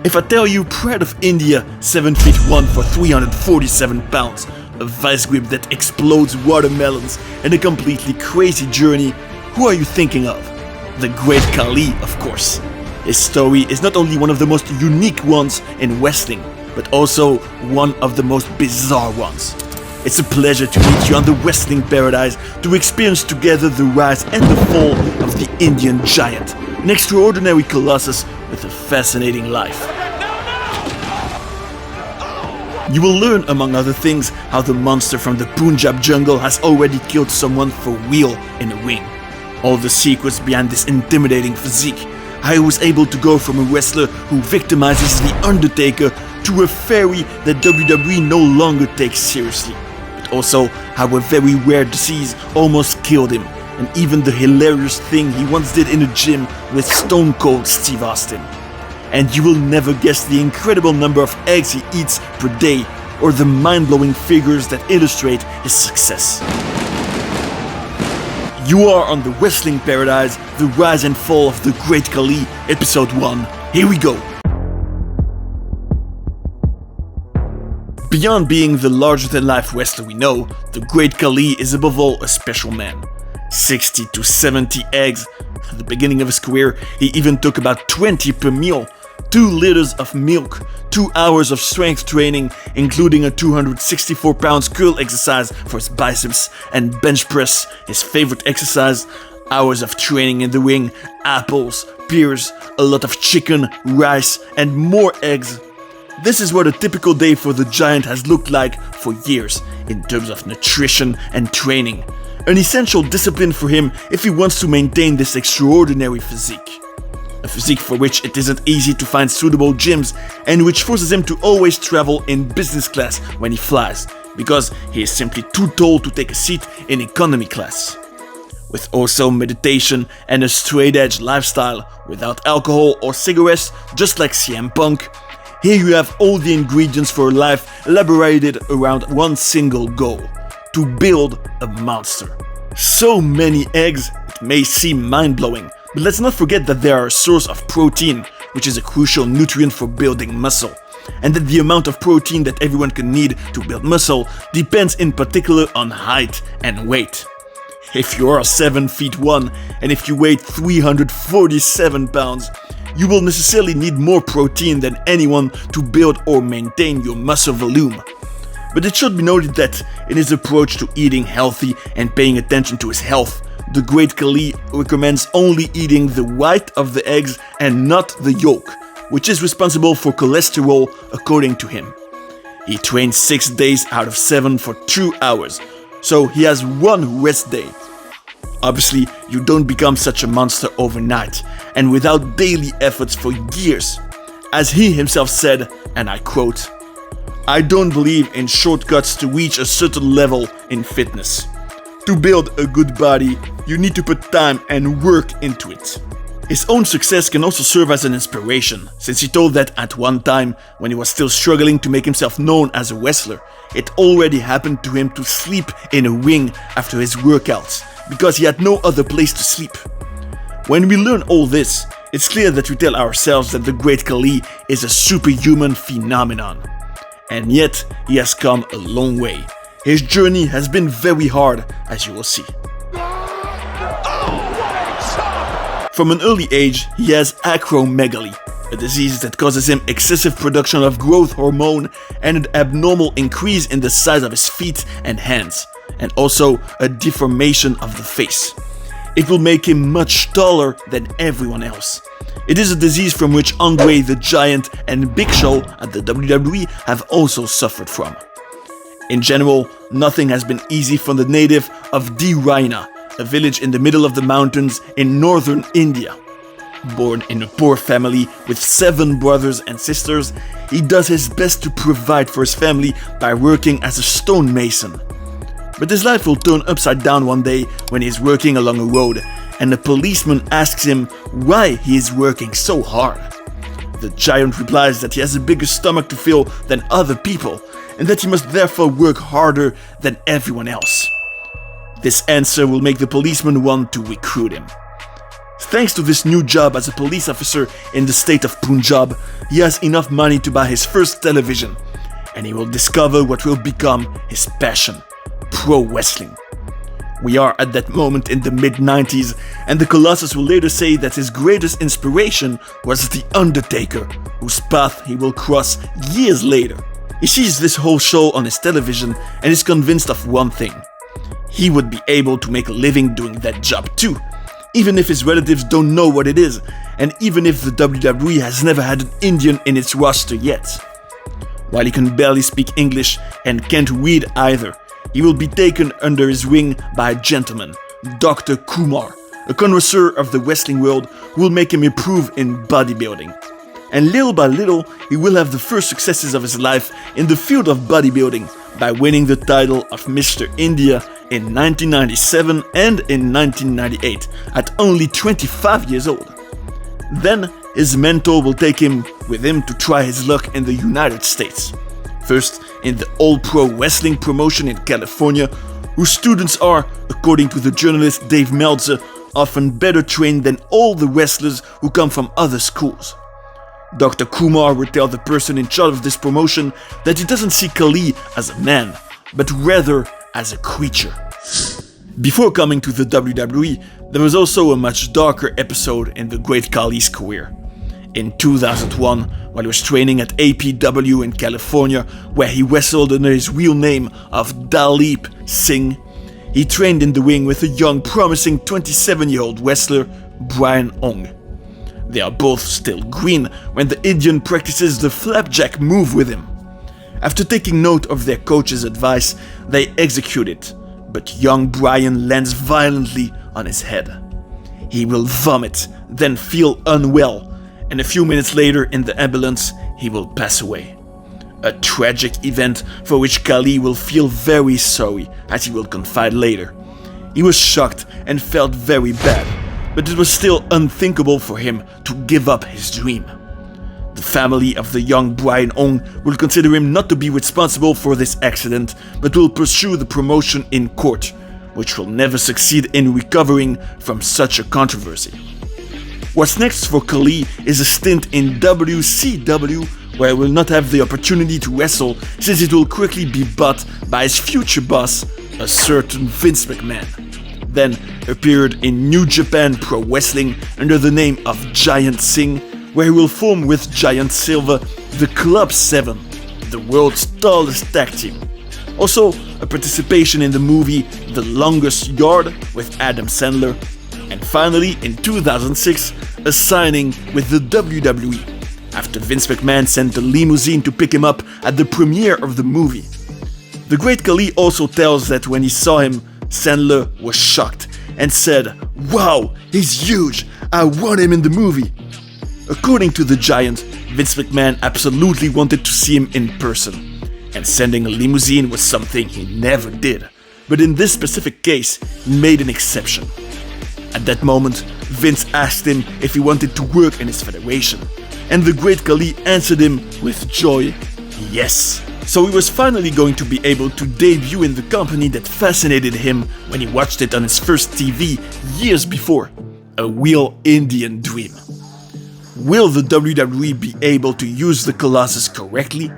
If I tell you Pride of India 7 feet 1 for 347 pounds, a vice grip that explodes watermelons, and a completely crazy journey, who are you thinking of? The Great Khali, of course. His story is not only one of the most unique ones in wrestling, but also one of the most bizarre ones. It's a pleasure to meet you on the Wrestling Paradise to experience together the rise and the fall of the Indian giant, an extraordinary colossus with a fascinating life. You will learn, among other things, how the monster from the Punjab jungle has already killed someone for real in a ring. All the secrets behind this intimidating physique, how he was able to go from a wrestler who victimizes the Undertaker to a fairy that WWE no longer takes seriously. But also how a very rare disease almost killed him, and even the hilarious thing he once did in a gym with Stone Cold Steve Austin. And you will never guess the incredible number of eggs he eats per day, or the mind-blowing figures that illustrate his success. You are on the Wrestling Paradise, the rise and fall of the Great Khali, episode 1. Here we go! Beyond being the larger-than-life wrestler we know, the Great Khali is above all a special man. 60 to 70 eggs. At the beginning of his career, he even took about 20 per meal. 2 liters of milk, 2 hours of strength training, including a 264 pounds curl exercise for his biceps, and bench press, his favorite exercise, hours of training in the ring, apples, beers, a lot of chicken, rice, and more eggs. This is what a typical day for the giant has looked like for years, in terms of nutrition and training. An essential discipline for him if he wants to maintain this extraordinary physique. A physique for which it isn't easy to find suitable gyms, and which forces him to always travel in business class when he flies, because he is simply too tall to take a seat in economy class. With also meditation and a straight-edge lifestyle, without alcohol or cigarettes, just like CM Punk, here you have all the ingredients for a life elaborated around one single goal: to build a monster. So many eggs, it may seem mind-blowing, but let's not forget that they are a source of protein, which is a crucial nutrient for building muscle, and that the amount of protein that everyone can need to build muscle depends in particular on height and weight. If you are 7 feet 1 and if you weigh 347 pounds, you will necessarily need more protein than anyone to build or maintain your muscle volume. But it should be noted that in his approach to eating healthy and paying attention to his health, the Great Khali recommends only eating the white of the eggs and not the yolk, which is responsible for cholesterol according to him. He trains 6 days out of 7 for 2 hours, so he has 1 rest day. Obviously, you don't become such a monster overnight, and without daily efforts for years. As he himself said, and I quote, "I don't believe in shortcuts to reach a certain level in fitness. To build a good body, you need to put time and work into it." His own success can also serve as an inspiration, since he told that at one time, when he was still struggling to make himself known as a wrestler, it already happened to him to sleep in a ring after his workouts, because he had no other place to sleep. When we learn all this, it's clear that we tell ourselves that the Great Khali is a superhuman phenomenon. And yet, he has come a long way. His journey has been very hard, as you will see. From an early age, he has acromegaly, a disease that causes him excessive production of growth hormone and an abnormal increase in the size of his feet and hands, and also a deformation of the face. It will make him much taller than everyone else. It is a disease from which Andre the Giant and Big Show at the WWE have also suffered from. In general, nothing has been easy for the native of Raina, a village in the middle of the mountains in northern India. Born in a poor family with 7 brothers and sisters, he does his best to provide for his family by working as a stonemason. But his life will turn upside down one day when he is working along a road, and a policeman asks him why he is working so hard. The giant replies that he has a bigger stomach to fill than other people, and that he must therefore work harder than everyone else. This answer will make the policeman want to recruit him. Thanks to this new job as a police officer in the state of Punjab, he has enough money to buy his first television, and he will discover what will become his passion: pro wrestling. We are at that moment in the mid-90s, and the Colossus will later say that his greatest inspiration was the Undertaker, whose path he will cross years later. He sees this whole show on his television and is convinced of one thing: he would be able to make a living doing that job too, even if his relatives don't know what it is, and even if the WWE has never had an Indian in its roster yet. While he can barely speak English and can't read either, he will be taken under his wing by a gentleman, Dr. Kumar, a connoisseur of the wrestling world who will make him improve in bodybuilding. And little by little, he will have the first successes of his life in the field of bodybuilding by winning the title of Mr. India in 1997 and in 1998 at only 25 years old. Then, his mentor will take him with him to try his luck in the United States. First, in the all-pro wrestling promotion in California, whose students are, according to the journalist Dave Meltzer, often better trained than all the wrestlers who come from other schools. Dr. Kumar will tell the person in charge of this promotion that he doesn't see Khali as a man, but rather as a creature. Before coming to the WWE, there was also a much darker episode in the Great Khali's career. In 2001, while he was training at APW in California, where he wrestled under his real name of Dalip Singh, he trained in the ring with a young, promising 27-year-old wrestler, Brian Ong. They are both still green when the Indian practices the flapjack move with him. After taking note of their coach's advice, they execute it, but young Brian lands violently on his head. He will vomit, then feel unwell, and a few minutes later in the ambulance, he will pass away. A tragic event for which Khali will feel very sorry, as he will confide later. He was shocked and felt very bad, but it was still unthinkable for him to give up his dream. The family of the young Brian Ong will consider him not to be responsible for this accident, but will pursue the promotion in court, which will never succeed in recovering from such a controversy. What's next for Khali is a stint in WCW, where he will not have the opportunity to wrestle since it will quickly be bought by his future boss, a certain Vince McMahon. Then appeared in New Japan Pro Wrestling under the name of Giant Singh, where he will form with Giant Silver the Club 7, the world's tallest tag team. Also, a participation in the movie The Longest Yard with Adam Sandler. And finally, in 2006, a signing with the WWE, after Vince McMahon sent a limousine to pick him up at the premiere of the movie. The Great Khali also tells that when he saw him, Sandler was shocked and said, "Wow, he's huge, I want him in the movie." According to the Giant, Vince McMahon absolutely wanted to see him in person, and sending a limousine was something he never did. But in this specific case, he made an exception. At that moment, Vince asked him if he wanted to work in his federation, and the Great Khali answered him with joy, yes. So he was finally going to be able to debut in the company that fascinated him when he watched it on his first TV years before, a real Indian dream. Will the WWE be able to use the Colossus correctly?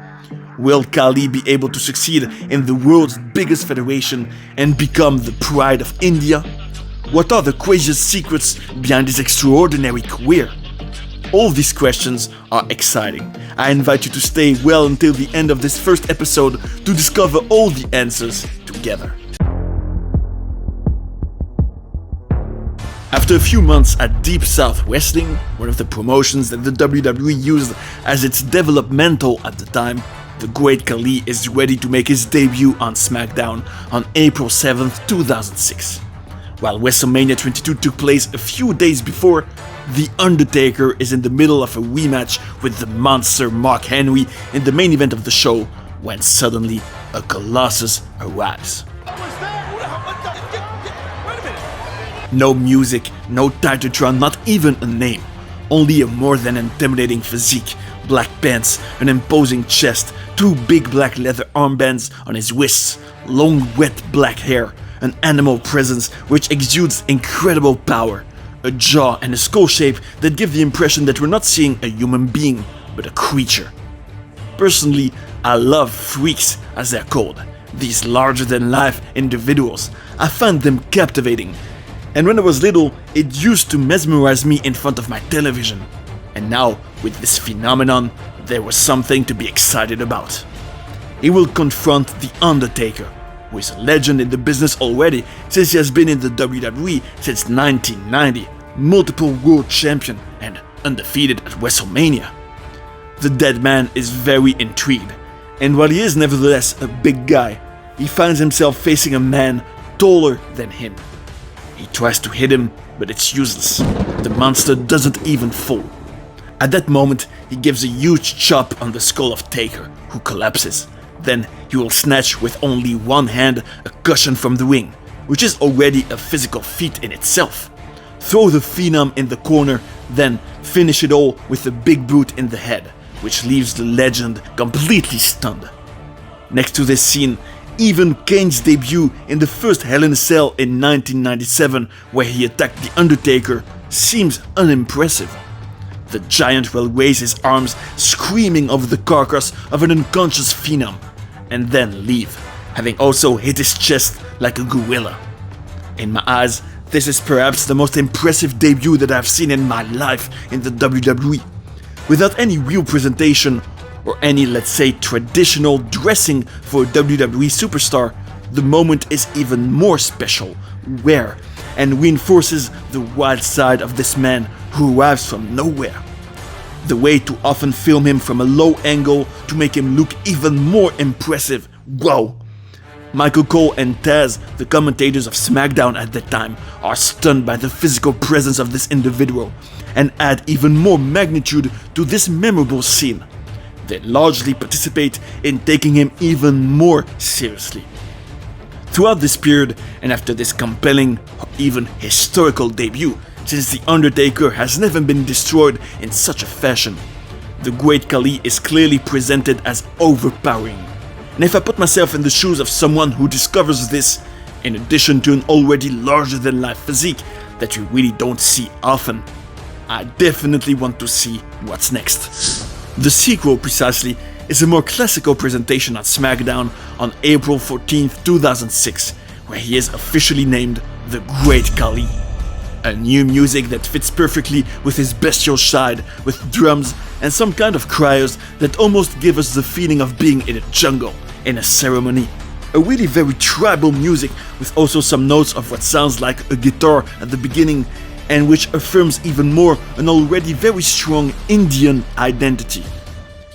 Will Khali be able to succeed in the world's biggest federation and become the pride of India? What are the craziest secrets behind his extraordinary career? All these questions are exciting. I invite you to stay well until the end of this first episode to discover all the answers together. After a few months at Deep South Wrestling, one of the promotions that the WWE used as its developmental at the time, the Great Khali is ready to make his debut on SmackDown on April 7th, 2006. While WrestleMania 22 took place a few days before, The Undertaker is in the middle of a rematch with the monster Mark Henry in the main event of the show, when suddenly a Colossus arrives. No music, no Titantron, not even a name. Only a more than intimidating physique, black pants, an imposing chest, two big black leather armbands on his wrists, long wet black hair, an animal presence which exudes incredible power, a jaw and a skull shape that give the impression that we're not seeing a human being, but a creature. Personally, I love freaks, as they're called, these larger-than-life individuals. I find them captivating, and when I was little, it used to mesmerize me in front of my television. And now, with this phenomenon, there was something to be excited about. He will confront The Undertaker, who is a legend in the business already since he has been in the WWE since 1990, multiple world champion and undefeated at WrestleMania. The dead man is very intrigued, and while he is nevertheless a big guy, he finds himself facing a man taller than him. He tries to hit him, but it's useless. The monster doesn't even fall. At that moment, he gives a huge chop on the skull of Taker, who collapses. Then he will snatch with only one hand a cushion from the ring, which is already a physical feat in itself. Throw the Phenom in the corner, then finish it all with a big boot in the head, which leaves the legend completely stunned. Next to this scene, even Kane's debut in the first Hell in a Cell in 1997, where he attacked The Undertaker, seems unimpressive. The giant will raise his arms, screaming over the carcass of an unconscious Phenom, and then leave, having also hit his chest like a gorilla. In my eyes, this is perhaps the most impressive debut that I've seen in my life in the WWE. Without any real presentation, or any, let's say, traditional dressing for a WWE superstar, the moment is even more special, rare, and reinforces the wild side of this man who arrives from nowhere. The way to often film him from a low angle to make him look even more impressive, wow! Michael Cole and Taz, the commentators of SmackDown at that time, are stunned by the physical presence of this individual and add even more magnitude to this memorable scene. They largely participate in taking him even more seriously. Throughout this period, and after this compelling, or even historical debut, since The Undertaker has never been destroyed in such a fashion, the Great Khali is clearly presented as overpowering. And if I put myself in the shoes of someone who discovers this, in addition to an already larger-than-life physique that you really don't see often, I definitely want to see what's next. The sequel, precisely, is a more classical presentation on SmackDown on April 14, 2006, where he is officially named the Great Khali. A new music that fits perfectly with his bestial side, with drums and some kind of cryos that almost give us the feeling of being in a jungle, in a ceremony. A really very tribal music with also some notes of what sounds like a guitar at the beginning, and which affirms even more an already very strong Indian identity.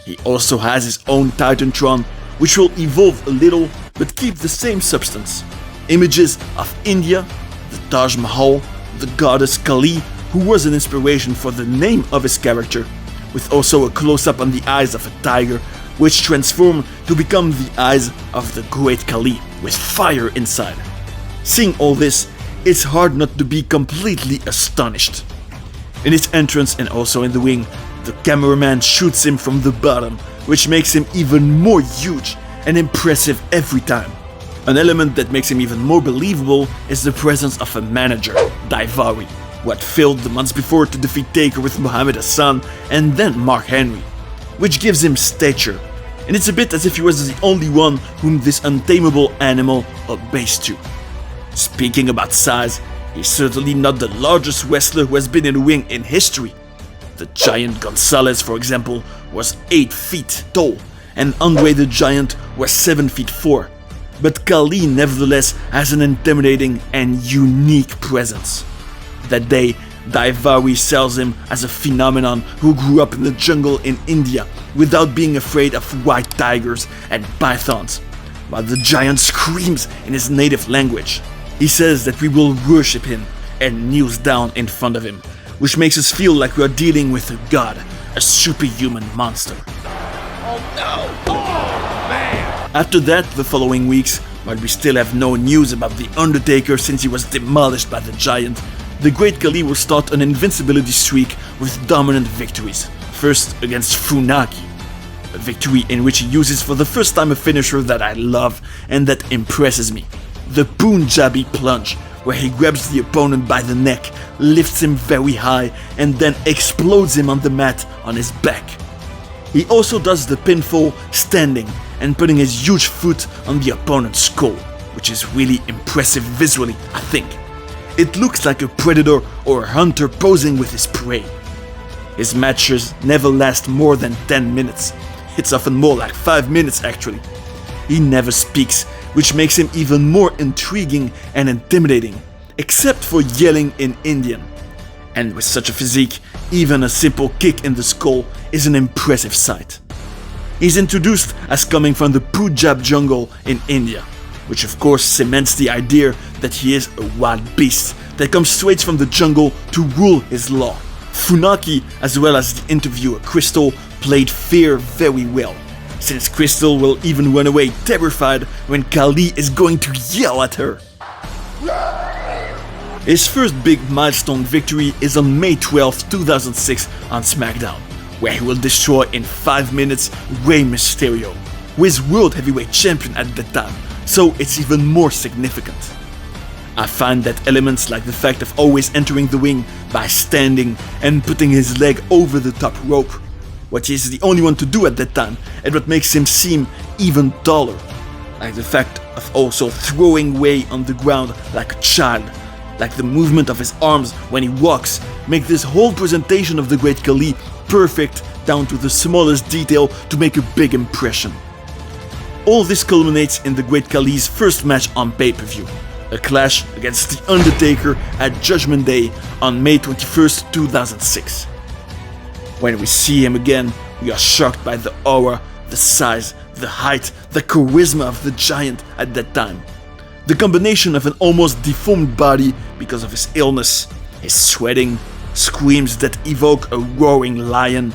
He also has his own Titantron, which will evolve a little but keep the same substance. Images of India, the Taj Mahal, the goddess Kali, who was an inspiration for the name of his character, with also a close-up on the eyes of a tiger, which transform to become the eyes of the Great Khali, with fire inside. Seeing all this, it's hard not to be completely astonished. In his entrance and also in the ring, the cameraman shoots him from the bottom, which makes him even more huge and impressive every time. An element that makes him even more believable is the presence of a manager, Daivari, who had failed the months before to defeat Taker with Muhammad Hassan and then Mark Henry, which gives him stature, and it's a bit as if he was the only one whom this untamable animal obeys to. Speaking about size, he's certainly not the largest wrestler who has been in a ring in history. The giant Gonzalez, for example, was 8 feet tall, and Andre the Giant was 7 feet 4. But Khali nevertheless has an intimidating and unique presence. That day, Daivari sells him as a phenomenon who grew up in the jungle in India without being afraid of white tigers and pythons, while the giant screams in his native language. He says that we will worship him and kneels down in front of him, which makes us feel like we are dealing with a god, a superhuman monster. Oh no! Oh man! After that, the following weeks, while we still have no news about The Undertaker since he was demolished by the giant, the Great Khali will start an invincibility streak with dominant victories. First against Funaki, a victory in which he uses for the first time a finisher that I love and that impresses me. The Punjabi plunge, where he grabs the opponent by the neck, lifts him very high, and then explodes him on the mat on his back. He also does the pinfall standing and putting his huge foot on the opponent's skull, which is really impressive visually, I think. It looks like a predator or a hunter posing with his prey. His matches never last more than 10 minutes. It's often more like 5 minutes actually. He never speaks, which makes him even more intriguing and intimidating, except for yelling in Indian. And with such a physique, even a simple kick in the skull is an impressive sight. He's introduced as coming from the Punjab jungle in India, which of course cements the idea that he is a wild beast that comes straight from the jungle to rule his law. Funaki, as well as the interviewer Crystal, played fear very well, since Crystal will even run away terrified when Khali is going to yell at her. His first big milestone victory is on May 12, 2006 on SmackDown, where he will destroy in 5 minutes Rey Mysterio, who is World Heavyweight Champion at that time, so it's even more significant. I find that elements like the fact of always entering the ring by standing and putting his leg over the top rope, what he is the only one to do at that time, and what makes him seem even taller, like the fact of also throwing Rey on the ground like a child, like the movement of his arms when he walks, make this whole presentation of the Great Khali perfect down to the smallest detail to make a big impression. All this culminates in the Great Khali's first match on pay-per-view, a clash against the Undertaker at Judgment Day on May 21st, 2006. When we see him again, we are shocked by the aura, the size, the height, the charisma of the giant at that time. The combination of an almost deformed body because of his illness, his sweating, screams that evoke a roaring lion,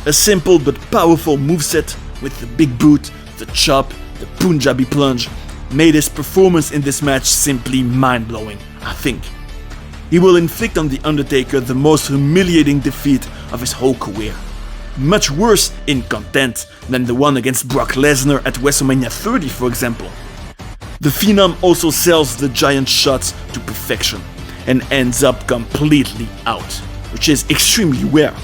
a simple but powerful moveset with the big boot, the chop, the Punjabi plunge, made his performance in this match simply mind-blowing, I think. He will inflict on The Undertaker the most humiliating defeat of his whole career. Much worse in content than the one against Brock Lesnar at WrestleMania 30, for example. The Phenom also sells the giant shots to perfection and ends up completely out, which is extremely rare.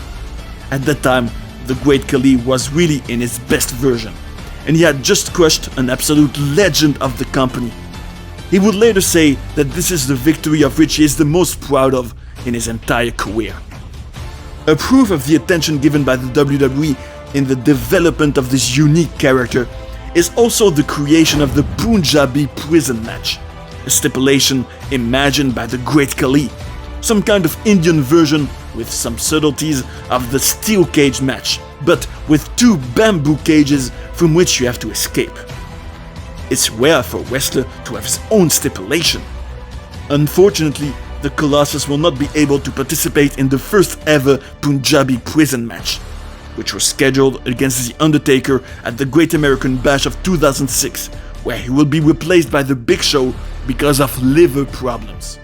At that time, the Great Khali was really in his best version, and he had just crushed an absolute legend of the company. He would later say that this is the victory of which he is the most proud of in his entire career. A proof of the attention given by the WWE in the development of this unique character is also the creation of the Punjabi prison match, a stipulation imagined by the Great Khali, some kind of Indian version with some subtleties of the steel cage match, but with 2 bamboo cages from which you have to escape. It's rare for a wrestler to have his own stipulation. Unfortunately, the Colossus will not be able to participate in the first ever Punjabi prison match, which was scheduled against The Undertaker at the Great American Bash of 2006, where he will be replaced by The Big Show because of liver problems.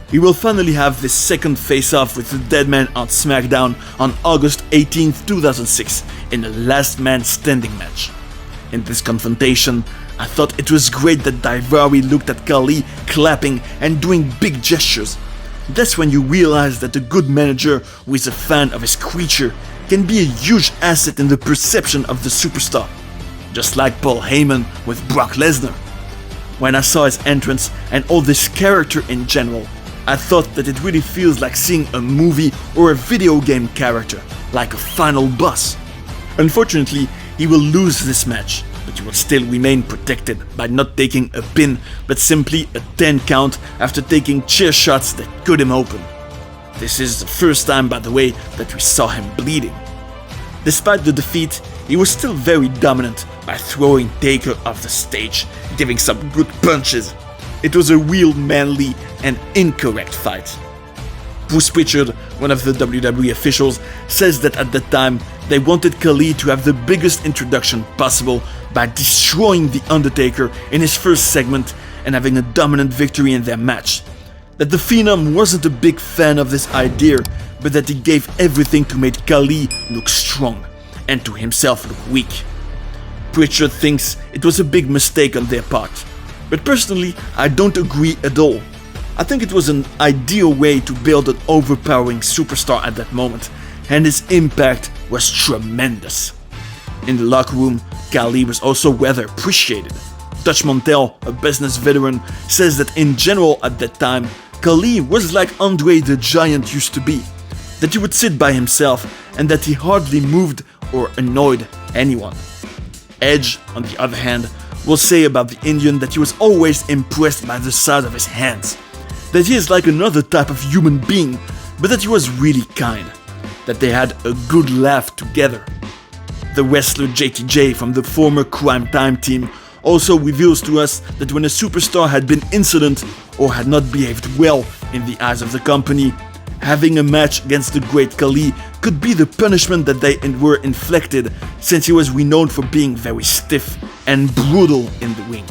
He will finally have this second face-off with the Dead Man on SmackDown on August 18, 2006, in a last man standing match. In this confrontation, I thought it was great that Daivari looked at Khali clapping and doing big gestures. That's when you realize that a good manager who is a fan of his creature can be a huge asset in the perception of the superstar, just like Paul Heyman with Brock Lesnar. When I saw his entrance and all this character in general, I thought that it really feels like seeing a movie or a video game character, like a final boss. Unfortunately, he will lose this match, but he will still remain protected by not taking a pin, but simply a 10 count after taking chair shots that cut him open. This is the first time, by the way, that we saw him bleeding. Despite the defeat, he was still very dominant by throwing Taker off the stage, giving some good punches. It was a real manly and incorrect fight. Bruce Pritchard, one of the WWE officials, says that at that time they wanted Khali to have the biggest introduction possible by destroying The Undertaker in his first segment and having a dominant victory in their match. That the Phenom wasn't a big fan of this idea, but that he gave everything to make Khali look strong and to himself look weak. Pritchard thinks it was a big mistake on their part, but personally I don't agree at all. I think it was an ideal way to build an overpowering superstar at that moment, and his impact was tremendous. In the locker room, Khali was also rather appreciated. Dutch Montel, a business veteran, says that in general at that time, Khali was like Andre the Giant used to be, that he would sit by himself and that he hardly moved or annoyed anyone. Edge, on the other hand, will say about the Indian that he was always impressed by the size of his hands, that he is like another type of human being, but that he was really kind, that they had a good laugh together. The wrestler JTJ from the former Crime Time team also reveals to us that when a superstar had been insolent or had not behaved well in the eyes of the company, having a match against the Great Khali could be the punishment that they were inflicted, since he was renowned for being very stiff and brutal in the ring.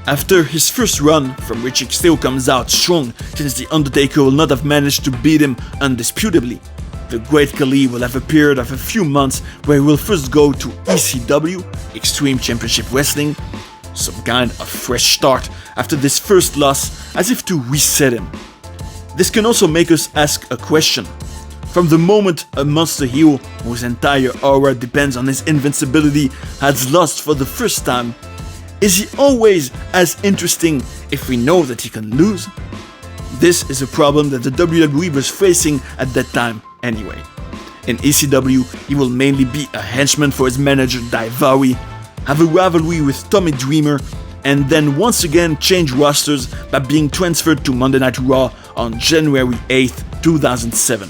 After his first run, from which he still comes out strong, since the Undertaker will not have managed to beat him undisputably, the Great Khali will have a period of a few months where he will first go to ECW, Extreme Championship Wrestling, some kind of fresh start after this first loss, as if to reset him. This can also make us ask a question. From the moment a monster heel, whose entire aura depends on his invincibility, has lost for the first time, is he always as interesting if we know that he can lose? This is a problem that the WWE was facing at that time anyway. In ECW, he will mainly be a henchman for his manager Daivari, have a rivalry with Tommy Dreamer, and then once again change rosters by being transferred to Monday Night Raw on January 8th, 2007.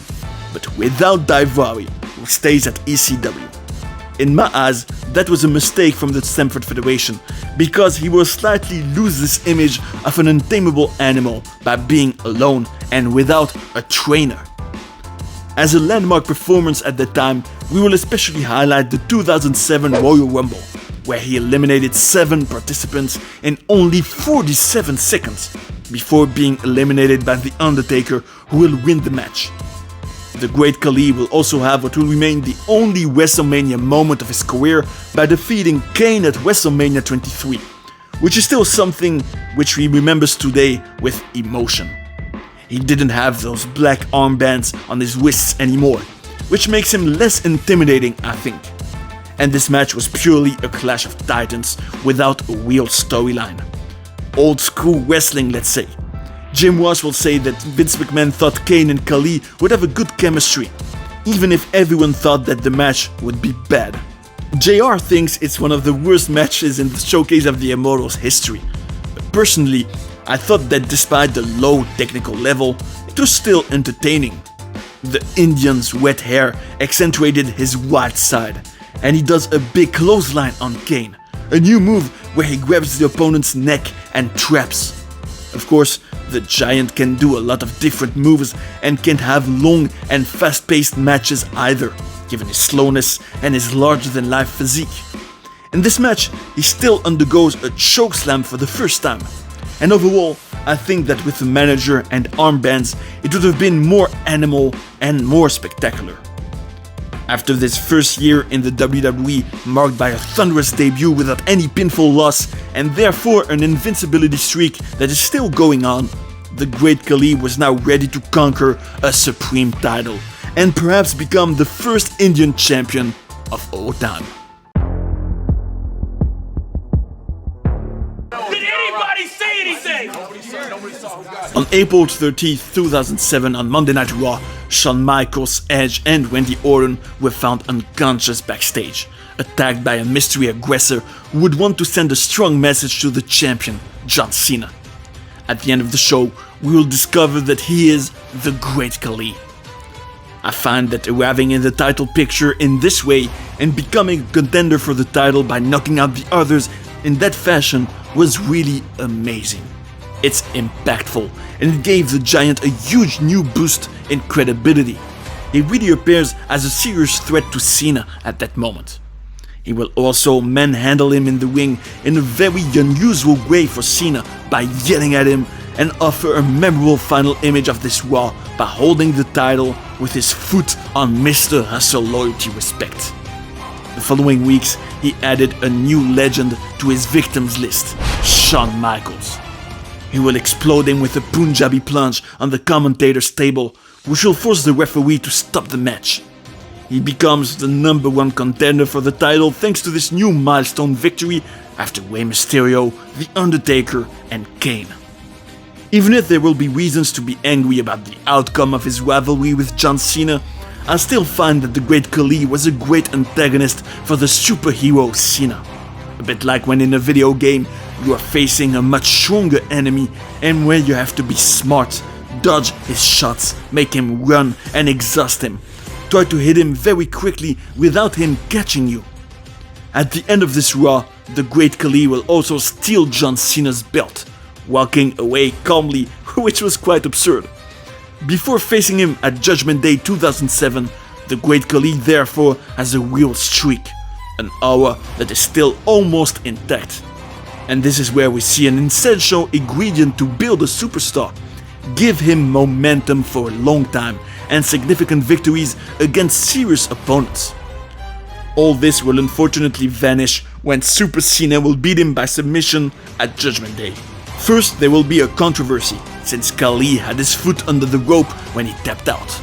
But without Daivari, who stays at ECW. In my eyes, that was a mistake from the Stamford Federation, because he will slightly lose this image of an untamable animal by being alone and without a trainer. As a landmark performance at the time, we will especially highlight the 2007 Royal Rumble, where he eliminated 7 participants in only 47 seconds, before being eliminated by The Undertaker, who will win the match. The Great Khali will also have what will remain the only WrestleMania moment of his career by defeating Kane at WrestleMania 23, which is still something which he remembers today with emotion. He didn't have those black armbands on his wrists anymore, which makes him less intimidating, I think. And this match was purely a clash of titans without a real storyline. Old school wrestling, let's say. Jim Ross will say that Vince McMahon thought Kane and Khali would have a good chemistry, even if everyone thought that the match would be bad. JR thinks it's one of the worst matches in the Showcase of the Immortals history. But personally, I thought that despite the low technical level, it was still entertaining. The Indian's wet hair accentuated his white side, and he does a big clothesline on Kane, a new move where he grabs the opponent's neck and traps. Of course, the Giant can do a lot of different moves and can't have long and fast-paced matches either, given his slowness and his larger-than-life physique. In this match, he still undergoes a chokeslam for the first time, and overall, I think that with the manager and armbands, it would have been more animal and more spectacular. After this first year in the WWE, marked by a thunderous debut without any pinfall loss, and therefore an invincibility streak that is still going on, the Great Khali was now ready to conquer a supreme title, and perhaps become the first Indian champion of all time. Did anybody say anything? On April 30, 2007, on Monday Night Raw, Shawn Michaels, Edge, and Randy Orton were found unconscious backstage, attacked by a mystery aggressor who would want to send a strong message to the champion, John Cena. At the end of the show, we will discover that he is the Great Khali. I find that arriving in the title picture in this way and becoming a contender for the title by knocking out the others in that fashion was really amazing. It's impactful, and it gave the Giant a huge new boost in credibility. He really appears as a serious threat to Cena at that moment. He will also manhandle him in the ring in a very unusual way for Cena by yelling at him, and offer a memorable final image of this Raw by holding the title with his foot on Mr. Hustle Loyalty Respect. The following weeks, he added a new legend to his victims list, Shawn Michaels. He will explode him with a Punjabi plunge on the commentator's table, which will force the referee to stop the match. He becomes the #1 contender for the title thanks to this new milestone victory after Rey Mysterio, The Undertaker, and Kane. Even if there will be reasons to be angry about the outcome of his rivalry with John Cena, I still find that the Great Khali was a great antagonist for the superhero Cena. A bit like when in a video game you are facing a much stronger enemy and where you have to be smart, dodge his shots, make him run and exhaust him. Try to hit him very quickly without him catching you. At the end of this Raw, the Great Khali will also steal John Cena's belt, walking away calmly, which was quite absurd. Before facing him at Judgment Day 2007, the Great Khali therefore has a real streak, an aura that is still almost intact. And this is where we see an essential ingredient to build a superstar. Give him momentum for a long time and significant victories against serious opponents. All this will unfortunately vanish when Super Cena will beat him by submission at Judgment Day. First, there will be a controversy, since Khali had his foot under the rope when he tapped out.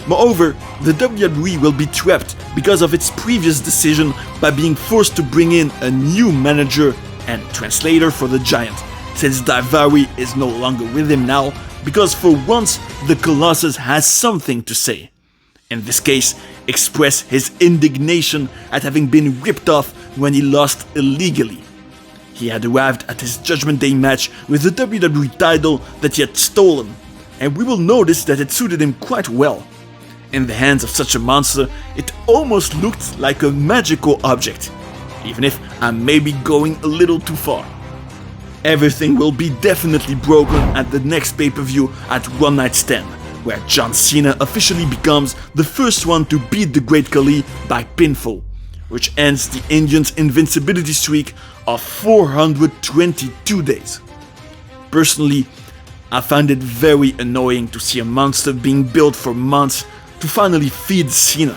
Moreover, the WWE will be trapped because of its previous decision by being forced to bring in a new manager and translator for the Giant, since Daivari is no longer with him now, because for once the Colossus has something to say. In this case, express his indignation at having been ripped off when he lost illegally. He had arrived at his Judgment Day match with the WWE title that he had stolen, and we will notice that it suited him quite well. In the hands of such a monster, it almost looked like a magical object, even if I may be going a little too far. Everything will be definitely broken at the next pay-per-view at One Night Stand, where John Cena officially becomes the first one to beat the Great Khali by pinfall, which ends the Indian's invincibility streak of 422 days. Personally, I find it very annoying to see a monster being built for months to finally feed Cena,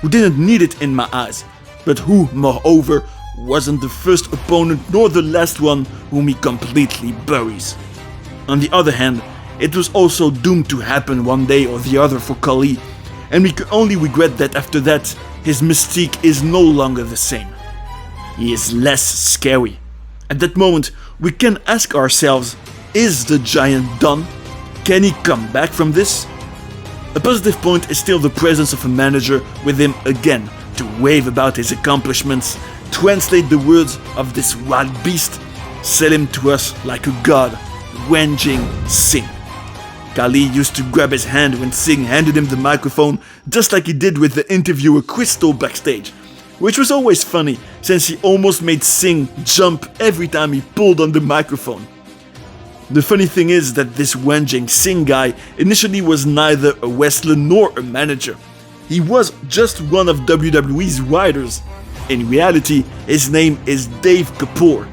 who didn't need it in my eyes, but who, moreover, wasn't the first opponent nor the last one whom he completely buries. On the other hand, it was also doomed to happen one day or the other for Khali, and we can only regret that after that, his mystique is no longer the same. He is less scary. At that moment, we can ask ourselves, is the Giant done? Can he come back from this? A positive point is still the presence of a manager with him again to rave about his accomplishments, translate the words of this wild beast, sell him to us like a god, Wenjing Singh. Khali used to grab his hand when Singh handed him the microphone, just like he did with the interviewer Crystal backstage, which was always funny since he almost made Singh jump every time he pulled on the microphone. The funny thing is that this Wenjing Singh guy initially was neither a wrestler nor a manager. He was just one of WWE's writers. In reality, his name is Dave Kapoor.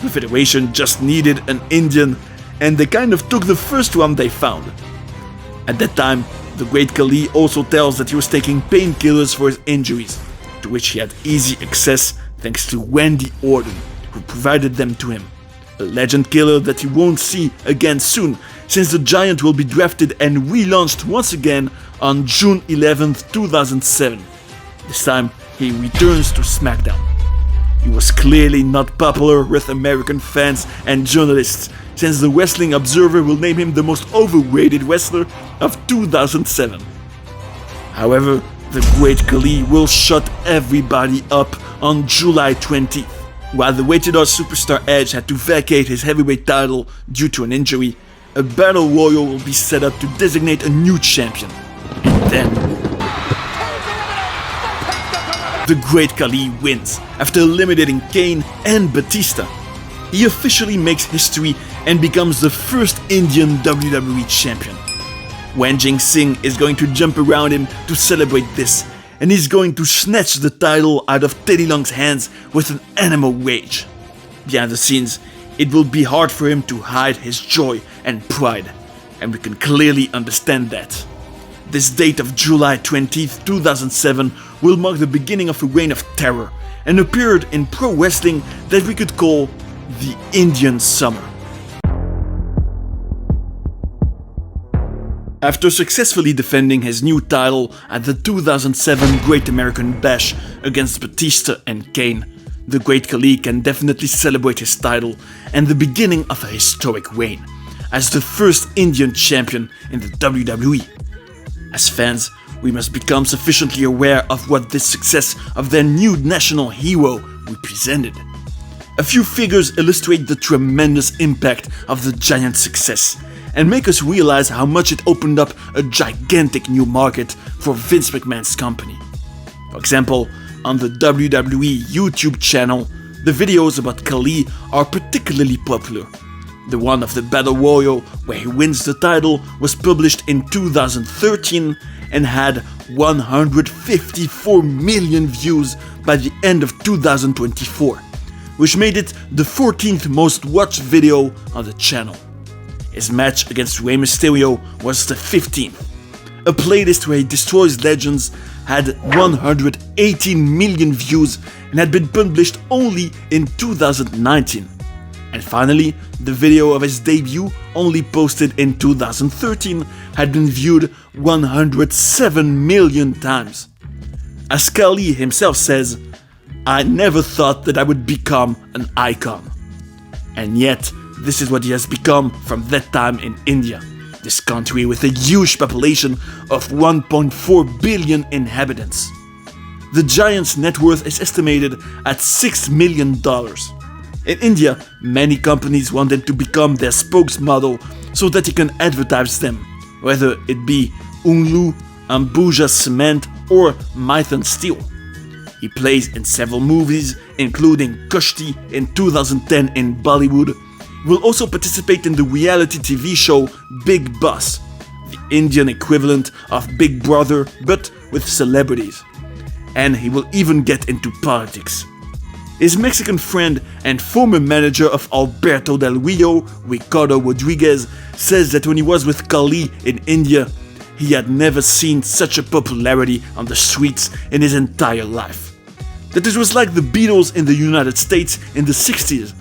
The Federation just needed an Indian, and they kind of took the first one they found. At that time, the Great Khali also tells that he was taking painkillers for his injuries, to which he had easy access thanks to Wendy Orton, who provided them to him. A legend killer that he won't see again soon, since the Giant will be drafted and relaunched once again on June 11th, 2007. This time, he returns to SmackDown. He was clearly not popular with American fans and journalists, since the Wrestling Observer will name him the most overrated wrestler of 2007. However, the Great Khali will shut everybody up on July 20th. While the Rated R Superstar Edge had to vacate his heavyweight title due to an injury, a battle royal will be set up to designate a new champion. And then the Great Khali wins after eliminating Kane and Batista. He officially makes history and becomes the first Indian WWE champion. Wenjing Singh is going to jump around him to celebrate this, and he's going to snatch the title out of Teddy Long's hands with an animal rage. Behind the scenes, it will be hard for him to hide his joy and pride, and we can clearly understand that. This date of July 20th, 2007 will mark the beginning of a reign of terror, and a period in pro wrestling that we could call the Indian Summer. After successfully defending his new title at the 2007 Great American Bash against Batista and Kane, the Great Khali can definitely celebrate his title and the beginning of a historic reign as the first Indian champion in the WWE. As fans, we must become sufficiently aware of what this success of their new national hero represented. A few figures illustrate the tremendous impact of the Giant's success and make us realize how much it opened up a gigantic new market for Vince McMahon's company. For example, on the WWE YouTube channel, the videos about Khali are particularly popular. The one of the Battle Royal where he wins the title was published in 2013 and had 154 million views by the end of 2024, which made it the 14th most watched video on the channel. His match against Rey Mysterio was the 15th. A playlist where he destroys legends had 118 million views and had been published only in 2019. And finally, the video of his debut, only posted in 2013, had been viewed 107 million times. As Khali himself says, "I never thought that I would become an icon." And yet, this is what he has become from that time in India, this country with a huge population of 1.4 billion inhabitants. The Giant's net worth is estimated at $6 million. In India, many companies wanted to become their spokesmodel so that he can advertise them, whether it be Unglu, Ambuja Cement or Mithun Steel. He plays in several movies, including Kushti in 2010 in Bollywood. He will also participate in the reality TV show Big Boss, the Indian equivalent of Big Brother but with celebrities. And he will even get into politics. His Mexican friend and former manager of Alberto Del Rio, Ricardo Rodriguez, says that when he was with Khali in India, he had never seen such a popularity on the streets in his entire life. That it was like the Beatles in the United States in the 60s,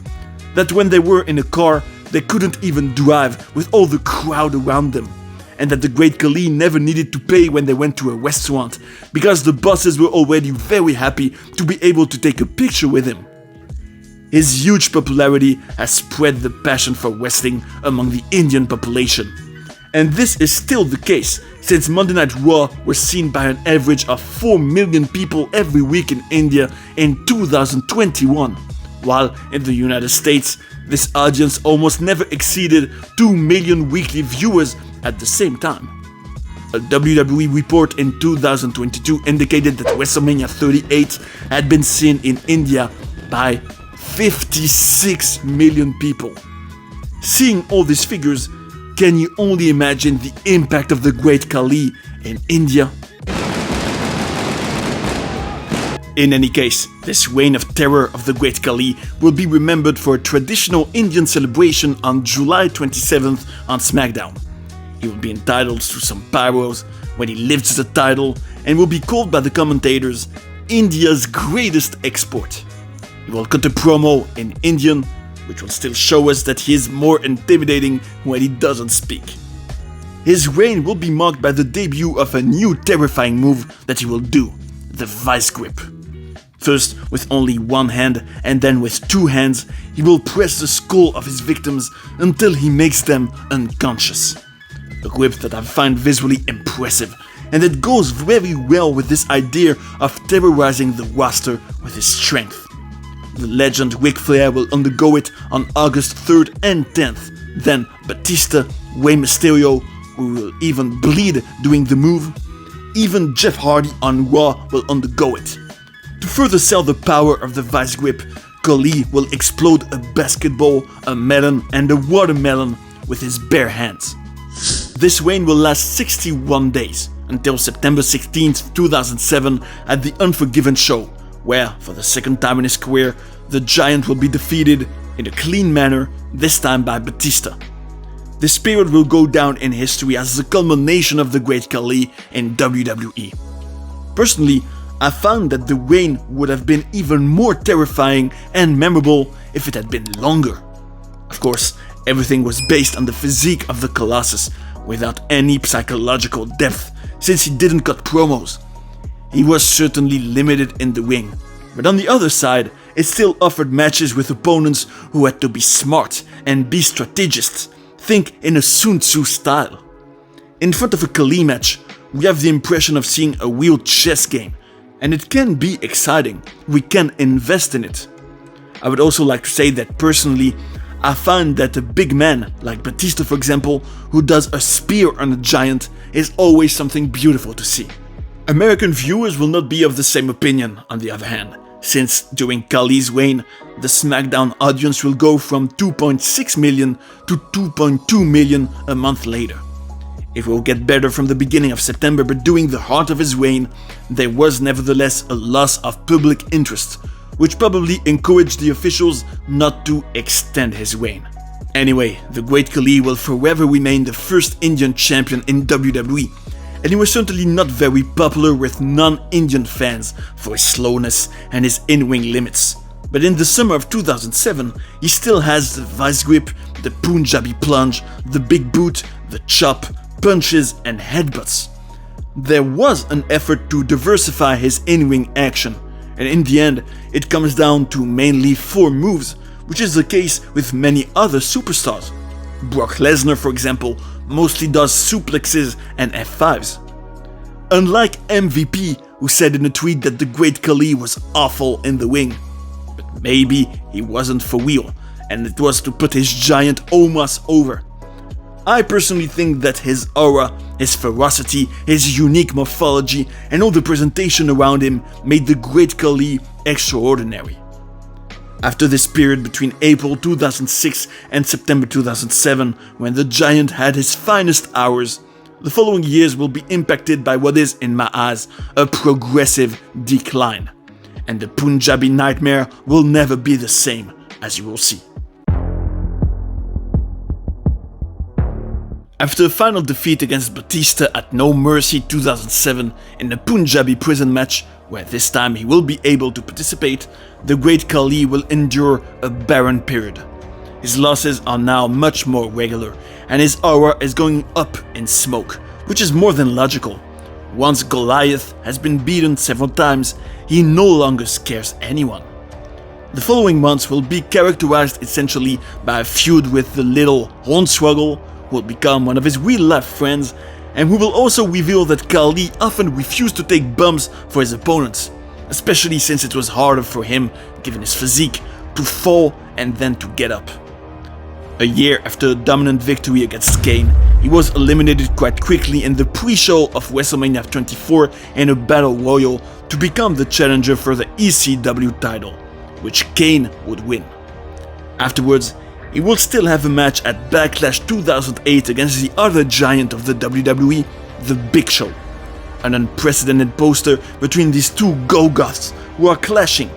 that when they were in a car, they couldn't even drive with all the crowd around them, and that the Great Khali never needed to pay when they went to a restaurant, because the bosses were already very happy to be able to take a picture with him. His huge popularity has spread the passion for wrestling among the Indian population. And this is still the case, since Monday Night Raw was seen by an average of 4 million people every week in India in 2021. While in the United States, this audience almost never exceeded 2 million weekly viewers at the same time. A WWE report in 2022 indicated that WrestleMania 38 had been seen in India by 56 million people. Seeing all these figures, can you only imagine the impact of the Great Khali in India? In any case, this reign of terror of the Great Khali will be remembered for a traditional Indian celebration on July 27th on SmackDown. He will be entitled to some pyros when he lifts the title and will be called by the commentators India's greatest export. He will cut a promo in Indian, which will still show us that he is more intimidating when he doesn't speak. His reign will be marked by the debut of a new terrifying move that he will do, the Vice Grip. First with only one hand and then with two hands, he will press the skull of his victims until he makes them unconscious. A grip that I find visually impressive and that goes very well with this idea of terrorizing the roster with his strength. The legend Ric Flair will undergo it on August 3rd and 10th, then Batista, Rey Mysterio, who will even bleed doing the move. Even Jeff Hardy on Raw will undergo it. To further sell the power of the Vice Grip, Khali will explode a basketball, a melon and a watermelon with his bare hands. This reign will last 61 days, until September 16th, 2007 at the Unforgiven show, where, for the second time in his career, the Giant will be defeated in a clean manner, this time by Batista. This period will go down in history as the culmination of the Great Khali in WWE. Personally, I found that the reign would have been even more terrifying and memorable if it had been longer. Of course, everything was based on the physique of the Colossus, without any psychological depth since he didn't cut promos. He was certainly limited in the ring, but on the other side, it still offered matches with opponents who had to be smart and be strategists, think in a Sun Tzu style. In front of a Khali match, we have the impression of seeing a real chess game, and it can be exciting. We can invest in it. I would also like to say that personally, I find that a big man, like Batista for example, who does a spear on a giant is always something beautiful to see. American viewers will not be of the same opinion, on the other hand, since during Khali's reign, the SmackDown audience will go from 2.6 million to 2.2 million a month later. It will get better from the beginning of September, but during the heart of his reign, there was nevertheless a loss of public interest, which probably encouraged the officials not to extend his reign. Anyway, the Great Khali will forever remain the first Indian champion in WWE, and he was certainly not very popular with non-Indian fans for his slowness and his in-ring limits. But in the summer of 2007, he still has the vice grip, the Punjabi plunge, the big boot, the chop, punches and headbutts. There was an effort to diversify his in-ring action, and in the end, it comes down to mainly 4 moves, which is the case with many other superstars. Brock Lesnar, for example, mostly does suplexes and F5s. Unlike MVP, who said in a tweet that the Great Khali was awful in the ring. But maybe he wasn't for real, and it was to put his giant Omos over. I personally think that his aura, his ferocity, his unique morphology, and all the presentation around him made the Great Khali extraordinary. After this period between April 2006 and September 2007, when the giant had his finest hours, the following years will be impacted by what is, in my eyes, a progressive decline. And the Punjabi nightmare will never be the same, as you will see. After a final defeat against Batista at No Mercy 2007 in a Punjabi prison match, where this time he will be able to participate, the Great Khali will endure a barren period. His losses are now much more regular, and his aura is going up in smoke, which is more than logical. Once Goliath has been beaten several times, he no longer scares anyone. The following months will be characterized essentially by a feud with the little Hornswoggle, who will become one of his real-life friends, and who will also reveal that Khali often refused to take bumps for his opponents, especially since it was harder for him, given his physique, to fall and then to get up. A year after a dominant victory against Kane, he was eliminated quite quickly in the pre-show of WrestleMania 24 in a Battle Royal to become the challenger for the ECW title, which Kane would win. Afterwards, he will still have a match at Backlash 2008 against the other giant of the WWE, The Big Show. An unprecedented poster between these two go-goths who are clashing.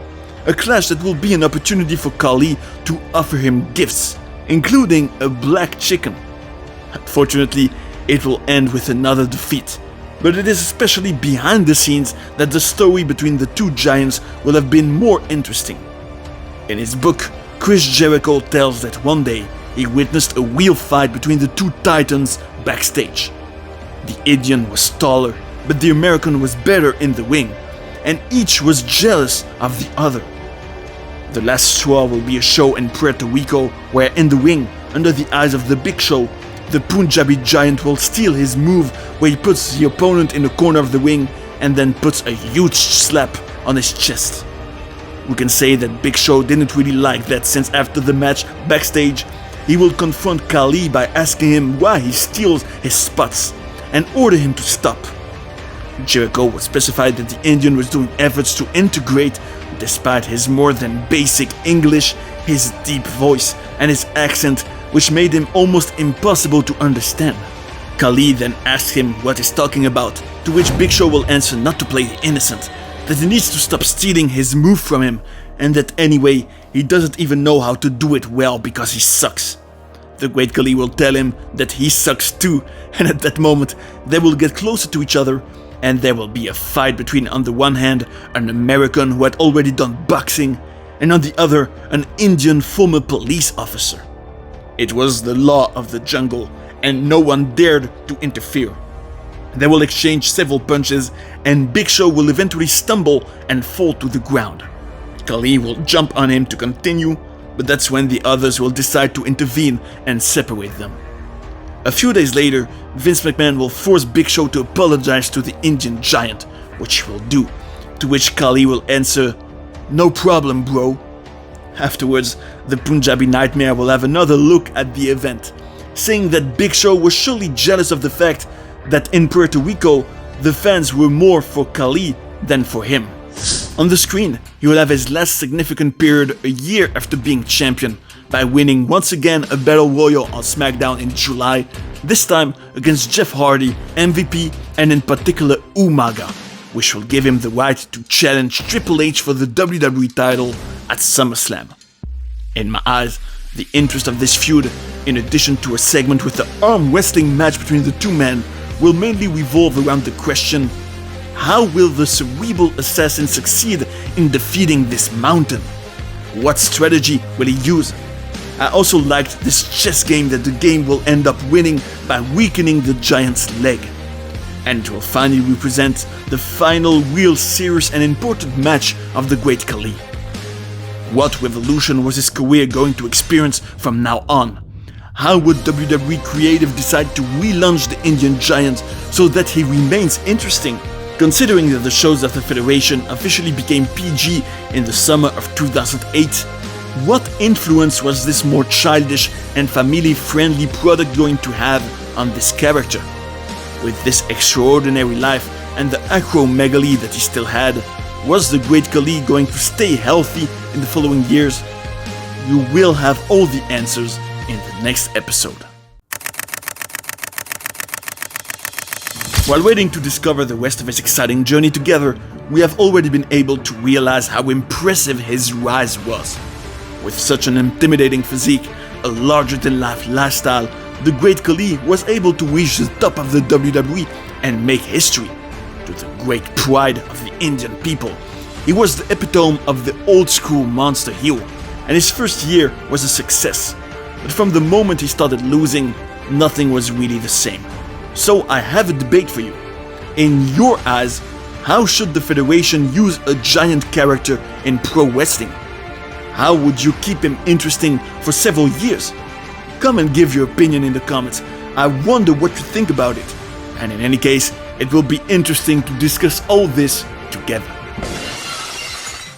A clash that will be an opportunity for Khali to offer him gifts, including a black chicken. Unfortunately, it will end with another defeat, but it is especially behind the scenes that the story between the two giants will have been more interesting. In his book, Chris Jericho tells that one day he witnessed a real fight between the two titans backstage. The Indian was taller, but the American was better in the ring, and each was jealous of the other. The last straw will be a show in Puerto Rico where in the ring, under the eyes of the Big Show, the Punjabi giant will steal his move where he puts the opponent in the corner of the ring and then puts a huge slap on his chest. We can say that Big Show didn't really like that, since after the match backstage, he will confront Khali by asking him why he steals his spots and order him to stop. Jericho would specify that the Indian was doing efforts to integrate despite his more than basic English, his deep voice and his accent, which made him almost impossible to understand. Khali then asks him what he's talking about, to which Big Show will answer not to play the innocent, that he needs to stop stealing his move from him, and that anyway, he doesn't even know how to do it well because he sucks. The Great Khali will tell him that he sucks too, and at that moment, they will get closer to each other, and there will be a fight between, on the one hand, an American who had already done boxing, and on the other, an Indian former police officer. It was the law of the jungle, and no one dared to interfere. They will exchange several punches, and Big Show will eventually stumble and fall to the ground. Khali will jump on him to continue, but that's when the others will decide to intervene and separate them. A few days later, Vince McMahon will force Big Show to apologize to the Indian giant, which he will do, to which Khali will answer, "No problem, bro." Afterwards, the Punjabi Nightmare will have another look at the event, saying that Big Show was surely jealous of the fact that in Puerto Rico, the fans were more for Khali than for him. On the screen, he will have his last significant period a year after being champion, by winning once again a Battle Royal on SmackDown in July, this time against Jeff Hardy, MVP, and in particular Umaga, which will give him the right to challenge Triple H for the WWE title at SummerSlam. In my eyes, the interest of this feud, in addition to a segment with the arm wrestling match between the two men, will mainly revolve around the question: how will the cerebral assassin succeed in defeating this mountain? What strategy will he use? I also liked this chess game that the game will end up winning by weakening the giant's leg. And it will finally represent the final real serious and important match of the Great Khali. What revolution was his career going to experience from now on? How would WWE Creative decide to relaunch the Indian giant so that he remains interesting? Considering that the shows of the Federation officially became PG in the summer of 2008, what influence was this more childish and family-friendly product going to have on this character? With this extraordinary life and the acromegaly that he still had, was the Great Khali going to stay healthy in the following years? You will have all the answers in the next episode. While waiting to discover the rest of his exciting journey together, we have already been able to realize how impressive his rise was. With such an intimidating physique, a larger-than-life lifestyle, the Great Khali was able to reach the top of the WWE and make history. To the great pride of the Indian people, he was the epitome of the old-school monster heel, and his first year was a success. But from the moment he started losing, nothing was really the same. So I have a debate for you. In your eyes, how should the Federation use a giant character in pro wrestling? How would you keep him interesting for several years? Come and give your opinion in the comments. I wonder what you think about it. And in any case, it will be interesting to discuss all this together.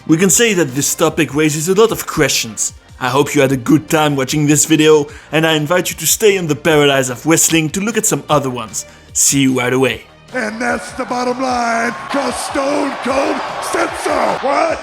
We can say that this topic raises a lot of questions. I hope you had a good time watching this video, and I invite you to stay in the paradise of wrestling to look at some other ones. See you right away. And that's the bottom line, 'cause Stone Cold said so. What?